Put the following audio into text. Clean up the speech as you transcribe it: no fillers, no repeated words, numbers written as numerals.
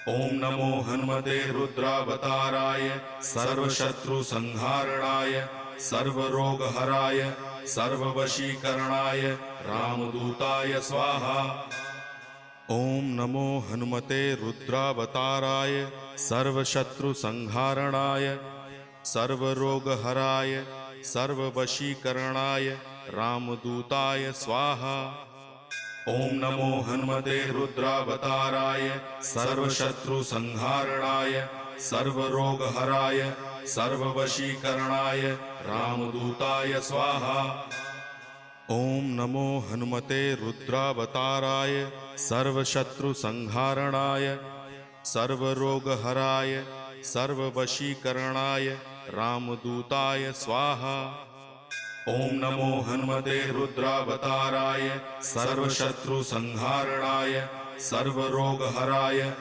ओम नमो हनुमते रुद्रावताराय सर्वशत्रुसंहारणाय सर्वरोगहराय सर्ववशीकरणाय रामदूताय स्वाहा। ओम नमो हनुमते रुद्रावताराय सर्वशत्रुसंहारणाय सर्वरोगहराय सर्ववशीकरणाय रामदूताय स्वाहा। ओम नमो हनुमते रुद्रावताराय सर्वशत्रुसंहारणाय सर्वरोगहराय सर्ववशीकरणाय रामदूताय स्वाहा। ओम नमो हनुमते रुद्रावताराय सर्वशत्रुसंहारणाय सर्वरोगहराय सर्ववशीकरणाय रामदूताय स्वाहा। ओम नमो हनुमते रुद्रावताराय सर्वशत्रुसंहारणाय सर्वरोगहराय